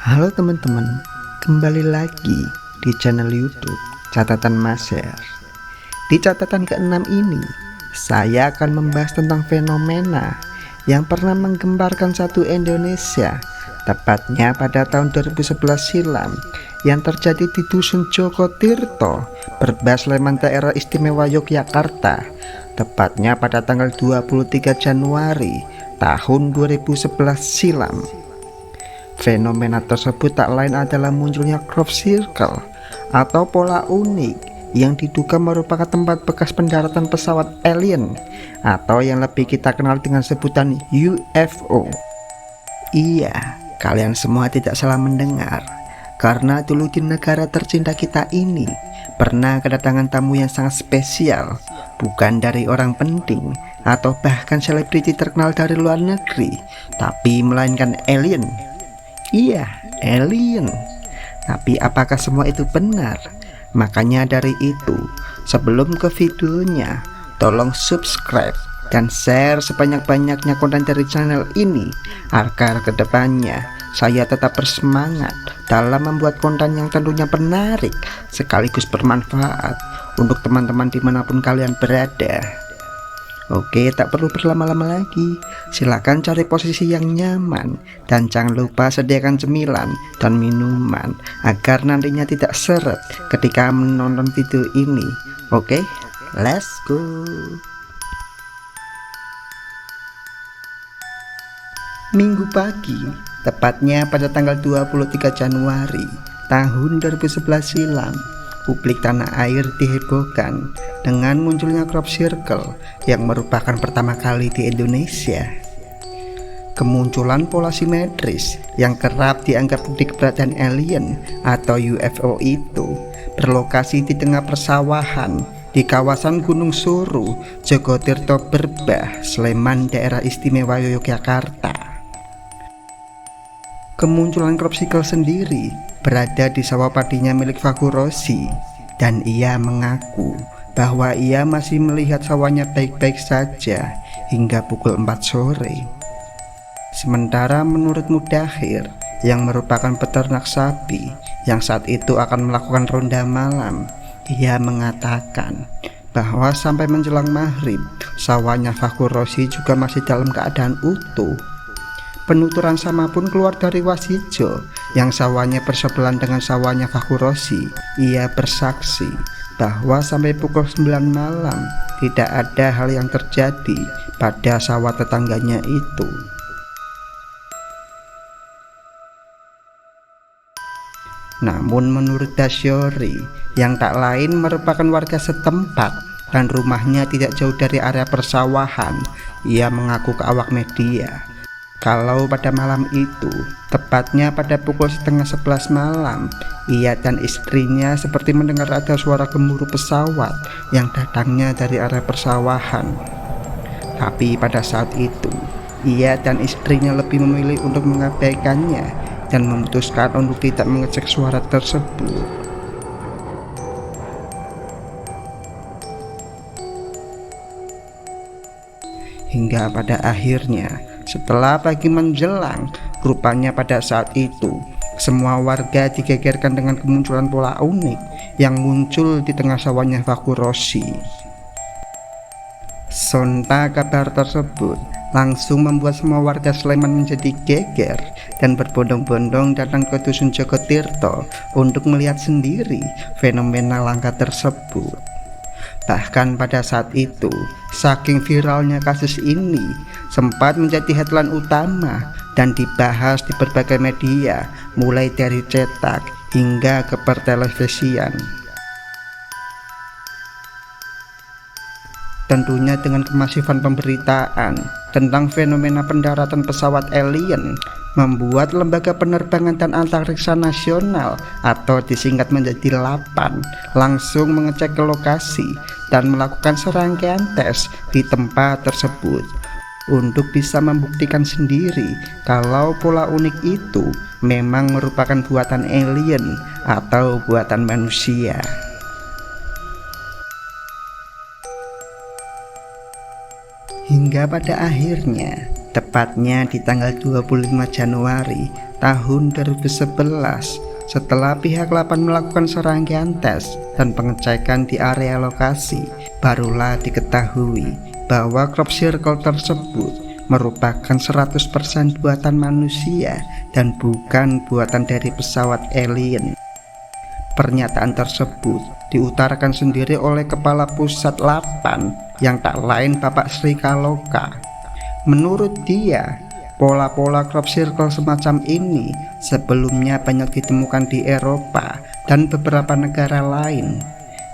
Halo teman-teman, kembali lagi di channel YouTube Catatan Maser. Di catatan ke-6 ini, saya akan membahas tentang fenomena yang pernah menggemparkan satu Indonesia, tepatnya pada tahun 2011 silam, yang terjadi di Dusun Joko Tirto, Berbah, Sleman, Daerah Istimewa Yogyakarta, tepatnya pada tanggal 23 Januari tahun 2011 silam. Fenomena tersebut tak lain adalah munculnya crop circle atau pola unik yang diduga merupakan tempat bekas pendaratan pesawat alien atau yang lebih kita kenal dengan sebutan UFO. Iya, kalian semua tidak salah mendengar, karena dulu di negara tercinta kita ini pernah kedatangan tamu yang sangat spesial, bukan dari orang penting atau bahkan selebriti terkenal dari luar negeri, tapi melainkan alien. Iya, alien. Tapi apakah semua itu benar? Makanya dari itu, sebelum ke videonya, tolong subscribe dan share sebanyak-banyaknya konten dari channel ini agar kedepannya saya tetap bersemangat dalam membuat konten yang tentunya menarik sekaligus bermanfaat untuk teman-teman dimanapun kalian berada. Oke, tak perlu berlama-lama lagi. Silakan cari posisi yang nyaman dan jangan lupa sediakan cemilan dan minuman agar nantinya tidak seret ketika menonton video ini. Oke, let's go. Minggu pagi, tepatnya pada tanggal 23 Januari tahun 2011 silam, publik tanah air dihebohkan dengan munculnya crop circle yang merupakan pertama kali di Indonesia. Kemunculan pola simetris yang kerap dianggap bukti keberadaan alien atau UFO itu berlokasi di tengah persawahan di kawasan Gunung Suru, Joko Tirto, Berbah, Sleman, Daerah Istimewa Yogyakarta. Kemunculan crop circle sendiri berada di sawah padinya milik Fachur Rosy, dan ia mengaku bahwa ia masih melihat sawahnya baik-baik saja hingga pukul 4 sore. Sementara menurut Mudahir yang merupakan peternak sapi yang saat itu akan melakukan ronda malam, ia mengatakan bahwa sampai menjelang maghrib sawahnya Fachur Rosy juga masih dalam keadaan utuh. Penuturan sama pun keluar dari Wasijo yang sawahnya bersebelahan dengan sawahnya Fachur Rosy. Ia bersaksi bahwa sampai pukul 9 malam tidak ada hal yang terjadi pada sawah tetangganya itu. Namun menurut Dasyori yang tak lain merupakan warga setempat dan rumahnya tidak jauh dari area persawahan, ia mengaku ke awak media kalau pada malam itu, tepatnya pada pukul setengah 11 malam, ia dan istrinya seperti mendengar ada suara gemuruh pesawat yang datangnya dari area persawahan. Tapi pada saat itu, ia dan istrinya lebih memilih untuk mengabaikannya dan memutuskan untuk tidak mengecek suara tersebut. Hingga pada akhirnya, setelah pagi menjelang, rupanya pada saat itu semua warga digegerkan dengan kemunculan pola unik yang muncul di tengah sawahnya Fachur Rosy. Sontak kabar tersebut langsung membuat semua warga Sleman menjadi geger dan berbondong-bondong datang ke Dusun Joko Tirto untuk melihat sendiri fenomena langka tersebut. Bahkan pada saat itu, saking viralnya kasus ini sempat menjadi headline utama dan dibahas di berbagai media, mulai dari cetak hingga ke pertelevisian. Tentunya dengan kemasifan pemberitaan tentang fenomena pendaratan pesawat alien membuat Lembaga Penerbangan dan Antariksa Nasional atau disingkat menjadi LAPAN langsung mengecek ke lokasi dan melakukan serangkaian tes di tempat tersebut untuk bisa membuktikan sendiri kalau pola unik itu memang merupakan buatan alien atau buatan manusia. Hingga pada akhirnya tepatnya di tanggal 25 Januari tahun 2011. Setelah pihak lapan melakukan serangkaian tes dan pengecekan di area lokasi, barulah diketahui bahwa crop circle tersebut merupakan 100% buatan manusia dan bukan buatan dari pesawat alien. Pernyataan tersebut diutarakan sendiri oleh Kepala Pusat Lapan yang tak lain Bapak Sri Kaloka. Menurut dia, pola-pola crop circle semacam ini sebelumnya banyak ditemukan di Eropa dan beberapa negara lain.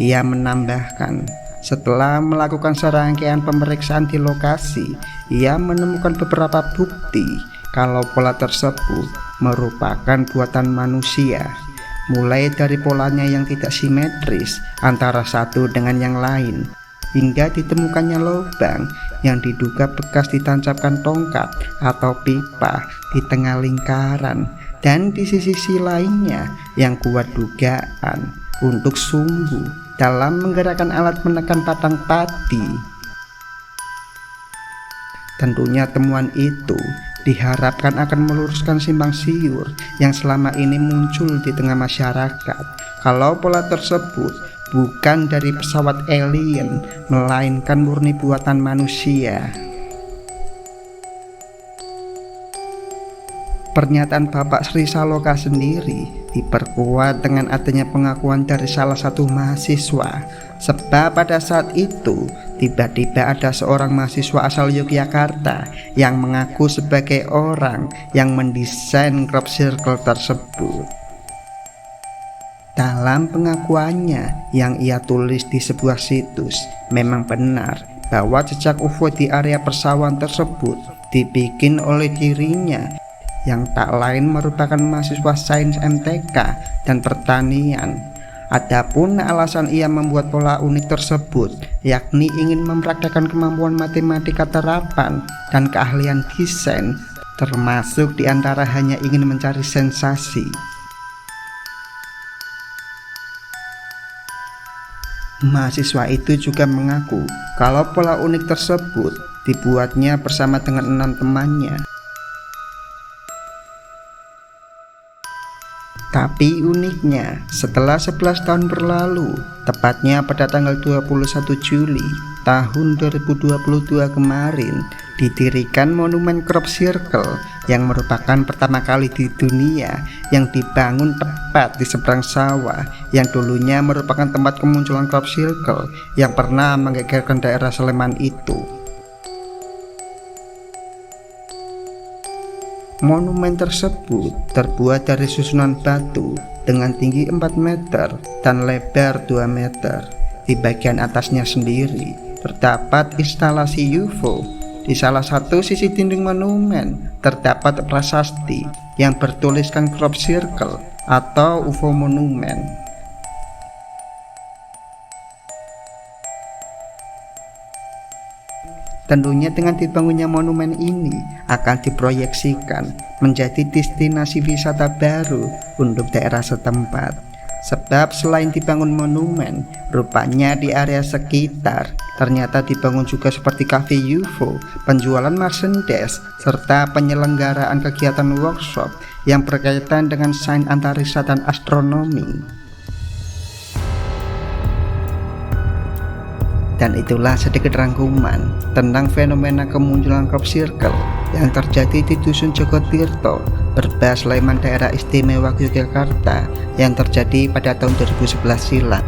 Ia menambahkan, setelah melakukan serangkaian pemeriksaan di lokasi, ia menemukan beberapa bukti kalau pola tersebut merupakan buatan manusia. Mulai dari polanya yang tidak simetris antara satu dengan yang lain, hingga ditemukannya lubang yang diduga bekas ditancapkan tongkat atau pipa di tengah lingkaran, dan di sisi lainnya yang kuat dugaan untuk sungguh dalam menggerakkan alat menekan batang padi. Tentunya temuan itu diharapkan akan meluruskan simpang siur yang selama ini muncul di tengah masyarakat kalau pola tersebut bukan dari pesawat alien melainkan murni buatan manusia. Pernyataan Bapak Sri Saloka sendiri diperkuat dengan adanya pengakuan dari salah satu mahasiswa, sebab pada saat itu tiba-tiba ada seorang mahasiswa asal Yogyakarta yang mengaku sebagai orang yang mendesain crop circle tersebut. Dalam pengakuannya yang ia tulis di sebuah situs, memang benar bahwa jejak UFO di area persawahan tersebut dibikin oleh dirinya yang tak lain merupakan mahasiswa sains MTK dan pertanian. Adapun alasan ia membuat pola unik tersebut yakni ingin mempraktekkan kemampuan matematika terapan dan keahlian desain, termasuk diantara hanya ingin mencari sensasi. Mahasiswa itu juga mengaku kalau pola unik tersebut dibuatnya bersama dengan 6 temannya. Tapi uniknya, setelah 11 tahun berlalu, tepatnya pada tanggal 21 Juli tahun 2022 kemarin, didirikan monumen crop circle yang merupakan pertama kali di dunia yang dibangun tepat di seberang sawah yang dulunya merupakan tempat kemunculan crop circle yang pernah menggegerkan daerah Sleman itu. Monumen tersebut terbuat dari susunan batu dengan tinggi 4 meter dan lebar 2 meter. Di bagian atasnya sendiri terdapat instalasi UFO. Di salah satu sisi dinding monumen terdapat prasasti yang bertuliskan crop circle atau UFO monumen. Tentunya dengan dibangunnya monumen ini akan diproyeksikan menjadi destinasi wisata baru untuk daerah setempat. Sebab selain dibangun monumen, rupanya di area sekitar ternyata dibangun juga seperti cafe UFO, penjualan merchandise, serta penyelenggaraan kegiatan workshop yang berkaitan dengan sains antariksa dan astronomi. Dan itulah sedikit rangkuman tentang fenomena kemunculan crop circle yang terjadi di Dusun Jogotirto, Berbas, Sleman, Daerah Istimewa Yogyakarta yang terjadi pada tahun 2011 silam.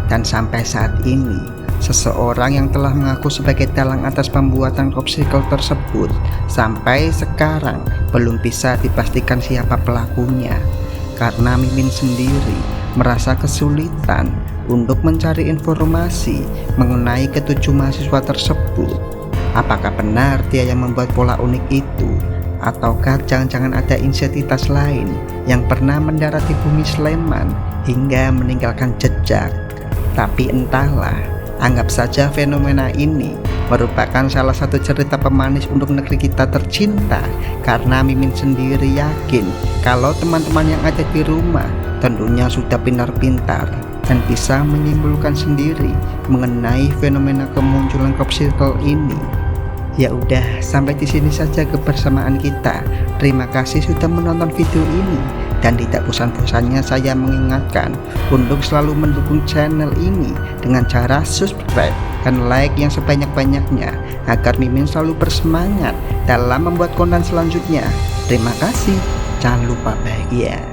Dan sampai saat ini, seseorang yang telah mengaku sebagai dalang atas pembuatan crop circle tersebut sampai sekarang belum bisa dipastikan siapa pelakunya, karena Mimin sendiri merasa kesulitan untuk mencari informasi mengenai ketujuh mahasiswa tersebut. Apakah benar dia yang membuat pola unik itu, ataukah jangan-jangan ada entitas lain yang pernah mendarat di bumi Sleman hingga meninggalkan jejak? Tapi entahlah, anggap saja fenomena ini merupakan salah satu cerita pemanis untuk negeri kita tercinta, karena Mimin sendiri yakin kalau teman-teman yang ada di rumah tentunya sudah pintar-pintar dan bisa menyimpulkan sendiri mengenai fenomena kemunculan crop circle ini. Ya udah, sampai di sini saja kebersamaan kita. Terima kasih sudah menonton video ini, dan tidak bosan-bosannya saya mengingatkan untuk selalu mendukung channel ini dengan cara subscribe dan like yang sebanyak-banyaknya agar Mimin selalu bersemangat dalam membuat konten selanjutnya. Terima kasih. Jangan lupa bahagia.